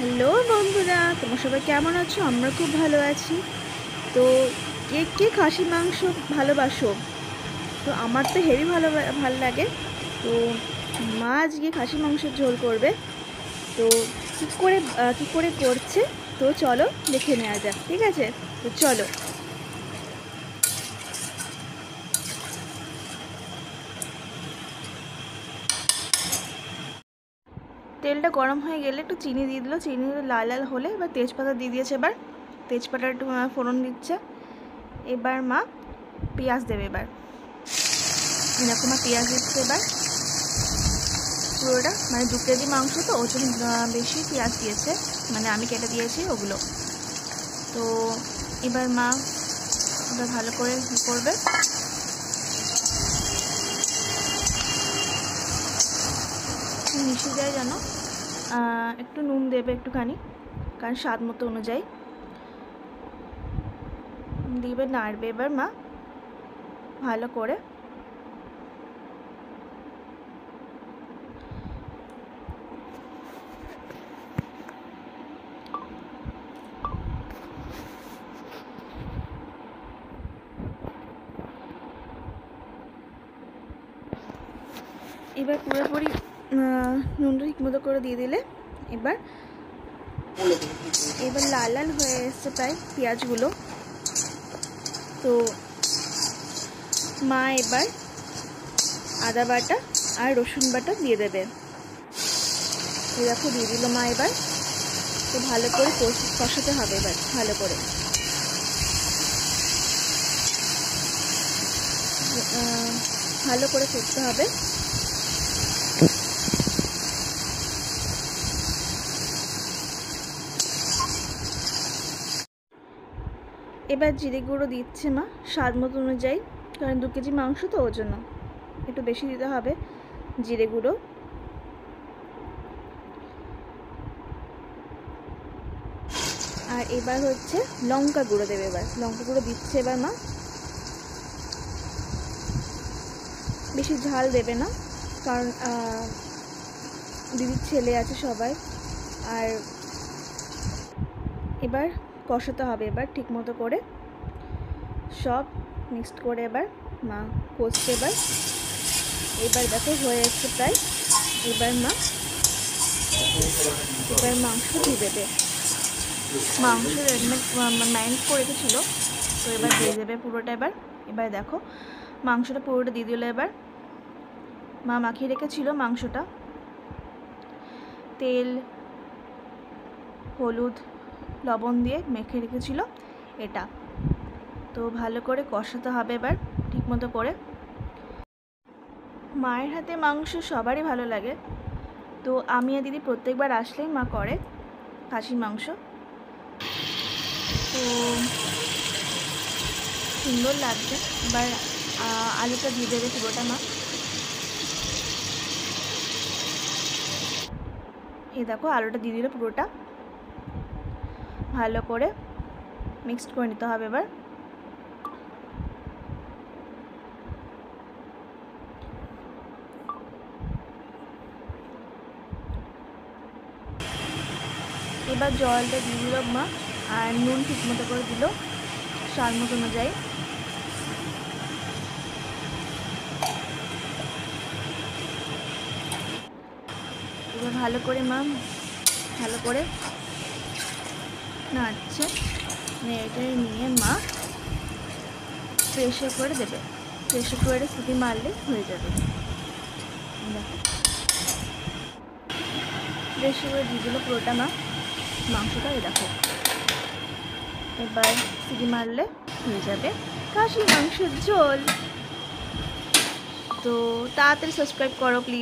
Hello বন্ধুরা, তোমরা সবাই কেমন আছো? আমরা খুব ভালো আছি। তো কে কে খাসি মাংস ভালোবাসো? তো আমার তো হেভি ভালো লাগে। তো মা আজকে খাসি মাংসের ঝোল করবে। তো কী করে করছে তো চলো দেখে নেওয়া যাক, ঠিক আছে? তো চলো। তেলটা গরম হয়ে গেলে একটু চিনি দিয়ে দিল, চিনি লাল লাল হলে এবার তেজপাতা দিয়ে দিয়েছে। এবার তেজপাতা একটু ফোড়ন দিচ্ছে। এবার মা পেঁয়াজ দেবে। এবার এরকম পেঁয়াজ দিচ্ছে। এবার পুরোটা মানে 2 কেজি মাংস, তো ওর জন্য বেশি পেঁয়াজ দিয়েছে, মানে আমি কেটে দিয়েছি ওগুলো। তো এবার মা ওটা ভালো করে করবে। মিশিয়ে যায় যেন, একটু নুন দেবে একটুখানি, কারণ স্বাদ মতো অনুযায়ী দিবে। নাড়বে এবার মা ভালো করে। এবার পুরোপুরি নুনটা ঠিক মতো করে দিয়ে দিলে এবার লাল লাল হয়ে এসছে প্রায় পেঁয়াজগুলো। তো মা এবার আদা বাটা আর রসুন বাটা দিয়ে দেবে। দেখো দিয়ে দিল মা। এবার তো ভালো করে কষাতে হবে। এবার ভালো করে করতে হবে। এবার জিরে গুঁড়ো দিচ্ছে মা স্বাদ মতো অনুযায়ী, কারণ 2 কেজি মাংস তো ওর জন্য একটু বেশি দিতে হবে জিরে গুঁড়ো। আর এবার হচ্ছে লঙ্কা গুঁড়ো দেবে। এবার লঙ্কা গুঁড়ো দিচ্ছে এবার মা। বেশি ঝাল দেবে না, কারণ দিদির ছেলে আছে সবাই। আর এবার কষাতে হবে এবার ঠিক মতো করে সব মিক্সড করে। এবার মা কষছে। এবার দেখো হয়ে এসছে প্রায়। এবার মা মাংস দিয়ে দেবে। মাংস ম্যারিনেট করে রেখেছিল, তো এবার দিয়ে দেবে পুরোটা। এবার দেখো মাংসটা পুরোটা দিয়ে দিল। এবার মা মাখিয়ে রেখেছিল মাংসটা, তেল হলুদ লবণ দিয়ে মেখে রেখেছিল এটা। তো ভালো করে কষাতে হবে এবার ঠিক মতো করে। মায়ের হাতে মাংস সবারই ভালো লাগে। তো আমি আর দিদি প্রত্যেকবার আসলেই মা করে খাসির মাংস। তো সুন্দর লাগছে। এবার আলুটা দিয়ে দেবে পুরোটা মা। এই দেখো আলুটা দিয়ে দিলে পুরোটা, ভালো করে মিক্সড করে নিতে হবে। এবার জলটা দিয়ে দিল মা, আর নুন ঠিক মতো করে দিল স্বাদ মতো অনুযায়ী। এবার ভালো করে মা ভালো করে নাড়ছে। নেড়ে নিয়ে মা প্রেশার করে দেবে। প্রেশার করে সিটি মারলে হয়ে যাবে। দেখো প্রেশার করে দিয়ে দিল পুরোটা মা মাংসটা। দেখো এবার সিটি মারলে হয়ে যাবে খাসি মাংসের ঝোল। তো তাড়াতাড়ি সাবস্ক্রাইব করো প্লিজ।